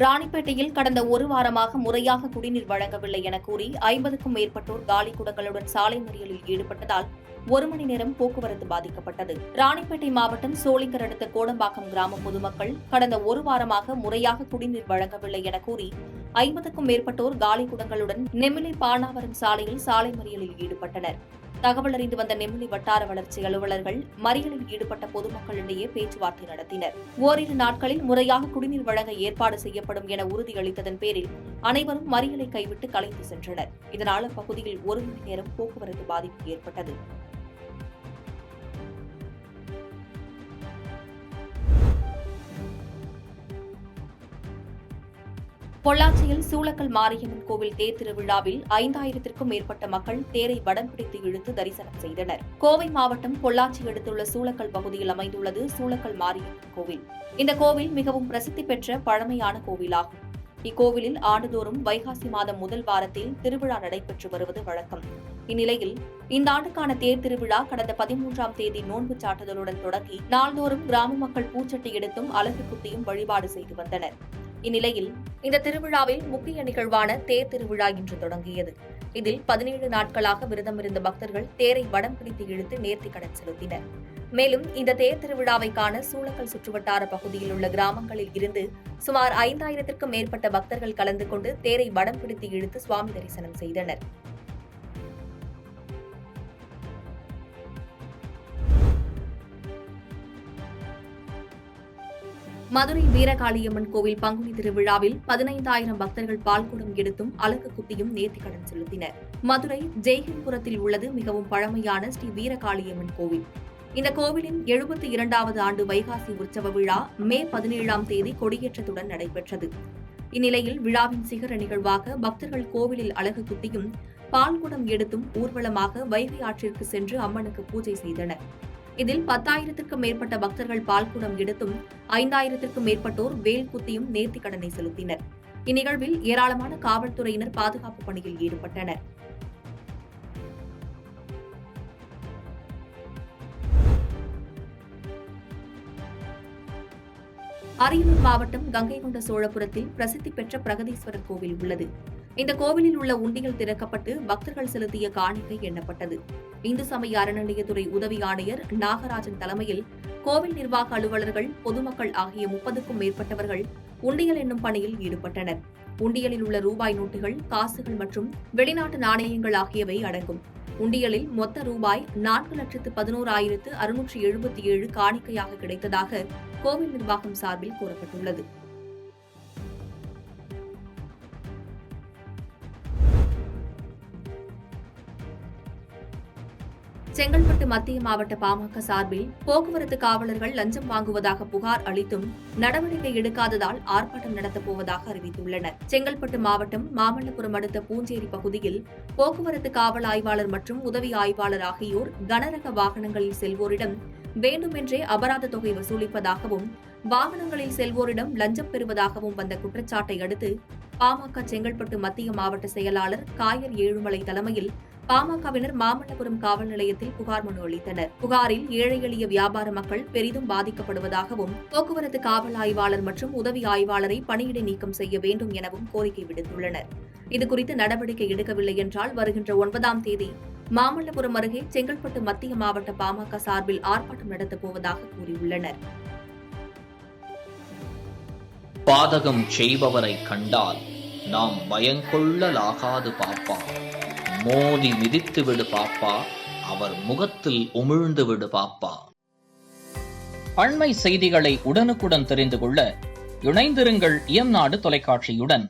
ராணிப்பேட்டையில் கடந்த ஒரு வாரமாக முறையாக குடிநீர் வழங்கவில்லை என கூறி 50க்கும் மேற்பட்டோர் காலி குடங்களுடன் சாலை மறியலில் ஈடுபட்டதால் 1 மணி நேரம் போக்குவரத்து பாதிக்கப்பட்டது. ராணிப்பேட்டை மாவட்டம் சோளிங்கர் அடுத்த கோடம்பாக்கம் கிராம பொதுமக்கள் கடந்த ஒரு வாரமாக முறையாக குடிநீர் வழங்கவில்லை என கூறி 50க்கும் மேற்பட்டோர் காலி குடங்களுடன் நெமிலி பானாவரம் சாலையில் சாலை மறியலில் ஈடுபட்டனர். தகவல் அறிந்து வந்த நெமிலி வட்டார வளர்ச்சி அலுவலர்கள் மறியலில் ஈடுபட்ட பொதுமக்களிடையே பேச்சுவார்த்தை நடத்தினர். ஓரிரு நாட்களில் முறையாக குடிநீர் வழங்க ஏற்பாடு செய்யப்படும் என உறுதியளித்ததன் பேரில் அனைவரும் மறியலை கைவிட்டு கலைந்து சென்றனர். இதனால் அப்பகுதியில் 1 மணி நேரம் போக்குவரத்து பாதிப்பு ஏற்பட்டது. பொள்ளாச்சியில் சூளக்கல் மாரியம்மன் கோவில் தேர் திருவிழாவில் 5000த்திற்கும் மேற்பட்ட மக்கள் தேரை வடம் பிடித்து இழுத்து தரிசனம் செய்தனர். கோவை மாவட்டம் பொள்ளாச்சி அடுத்துள்ள சூளக்கல் பகுதியில் அமைந்துள்ளது சூளக்கல் மாரியம்மன் கோவில். இந்த கோவில் மிகவும் பிரசித்தி பெற்ற பழமையான கோவிலாகும். இக்கோவிலில் ஆண்டுதோறும் வைகாசி மாதம் முதல் வாரத்தில் திருவிழா நடைபெற்று வருவது வழக்கம். இந்நிலையில் இந்த ஆண்டுக்கான தேர் திருவிழா கடந்த 13ஆம் தேதி நோன்பு சாட்டுதலுடன் தொடங்கி நாள்தோறும் கிராம மக்கள் பூச்சட்டி எடுத்தும் அலகு குத்தியும் வழிபாடு செய்து வந்தனர். இந்நிலையில் இந்த திருவிழாவில் முக்கிய நிகழ்வான தேர் திருவிழா இன்று தொடங்கியது. இதில் 17 நாட்களாக விரதமிருந்த பக்தர்கள் தேரை வடம் பிடித்து இழுத்து நேர்த்திக்கடன் செலுத்தினர். மேலும் இந்த தேர் திருவிழாவை காண சூளக்கல் சுற்றுவட்டார பகுதியில் உள்ள கிராமங்களில் இருந்து சுமார் 5000த்திற்கும் மேற்பட்ட பக்தர்கள் கலந்து கொண்டு தேரை வடம் பிடித்து இழுத்து சுவாமி தரிசனம் செய்தனர். மதுரை வீரகாளியம்மன் கோவில் பங்குனி திருவிழாவில் 15,000 பக்தர்கள் பால்குடம் எடுத்தும் அலகு குத்தியும் நேர்த்திக்கடன் செலுத்தினர். மதுரை ஜெய்ஹின்புரத்தில் உள்ளது மிகவும் பழமையான ஸ்ரீ வீரகாளியம்மன் கோவில். இந்த கோவிலின் 72வது ஆண்டு வைகாசி உற்சவ விழா மே 17ஆம் தேதி கொடியேற்றத்துடன் நடைபெற்றது. இந்நிலையில் விழாவின் சிகர நிகழ்வாக பக்தர்கள் கோவிலில் அலகு குத்தியும் பால்குடம் எடுத்தும் ஊர்வலமாக வைகை ஆற்றிற்கு சென்று அம்மனுக்கு பூஜை செய்தனர். இதில் 10,000த்திற்கும் மேற்பட்ட பக்தர்கள் பால்குடம் எடுத்தும் 5,000த்திற்கும் மேற்பட்டோர் வேல் குத்தியும் நேர்த்திக்கடனை செலுத்தினர். இந்நிகழ்வில் ஏராளமான காவல்துறையினர் பாதுகாப்பு பணியில் ஈடுபட்டனர். அரியலூர் மாவட்டம் கங்கைகொண்ட சோழபுரத்தில் பிரசித்தி பெற்ற பிரகதீஸ்வரர் கோவில் உள்ளது. இந்த கோவிலில் உள்ள உண்டியல் திறக்கப்பட்டு பக்தர்கள் செலுத்திய காணிக்கை எண்ணப்பட்டது. இந்து சமய அறநிலையத்துறை உதவி ஆணையர் நாகராஜன் தலைமையில் கோவில் நிர்வாக அலுவலர்கள், பொதுமக்கள் ஆகிய 30க்கும் மேற்பட்டவர்கள் உண்டியல் என்னும் பணியில் ஈடுபட்டனர். உண்டியலில் உள்ள ரூபாய் நோட்டுகள், காசுகள் மற்றும் வெளிநாட்டு நாணயங்கள் ஆகியவை அடங்கும். உண்டியலில் மொத்த ரூபாய் 4,11,677 காணிக்கையாக கிடைத்ததாக கோவில் நிர்வாகம் சார்பில் கூறப்பட்டுள்ளது. செங்கல்பட்டு மத்திய மாவட்ட பாமக சார்பில் போக்குவரத்து காவலர்கள் லஞ்சம் வாங்குவதாக புகார் அளித்தும் நடவடிக்கை எடுக்காததால் ஆர்ப்பாட்டம் நடத்தப்போவதாக அறிவித்துள்ளனர். செங்கல்பட்டு மாவட்டம் மாமல்லபுரம் அடுத்த பூஞ்சேரி பகுதியில் போக்குவரத்து காவல் ஆய்வாளர் மற்றும் உதவி ஆய்வாளர் ஆகியோர் கனரக வாகனங்களில் செல்வோரிடம் வேண்டுமென்றே அபராத தொகை வசூலிப்பதாகவும் வாகனங்களில் செல்வோரிடம் லஞ்சம் பெறுவதாகவும் வந்த குற்றச்சாட்டை அடுத்து பாமக செங்கல்பட்டு மத்திய மாவட்ட செயலாளர் காயர் ஏழுமலை தலைமையில் பாமகவினர் மாமல்லபுரம் காவல் நிலையத்தில் புகார் மனு அளித்தனர். புகாரில் ஏழை எளிய வியாபார மக்கள் பெரிதும் பாதிக்கப்படுவதாகவும் போக்குவரத்து காவல் ஆய்வாளர் மற்றும் உதவி ஆய்வாளரை பணியிடை நீக்கம் செய்ய வேண்டும் எனவும் கோரிக்கை விடுத்துள்ளனர். இதுகுறித்து நடவடிக்கை எடுக்கவில்லை என்றால் வருகின்ற 9ஆம் தேதி மாமல்லபுரம் அருகே செங்கல்பட்டு மத்திய மாவட்ட பாமக சார்பில் ஆர்ப்பாட்டம் நடத்தப்போவதாக கூறியுள்ளனர். பாதகம் செய்பவரை கண்டால் நாம் பயங்கொள்ளலாகாது பாப்பா, மோதி மிதித்து விடு பாப்பா, அவர் முகத்தில் உமிழ்ந்து விடு பாப்பா. அண்மை செய்திகளை உடனுக்குடன் தெரிந்து கொள்ள இணைந்திருங்கள் இயம்நாடு தொலைக்காட்சியுடன்.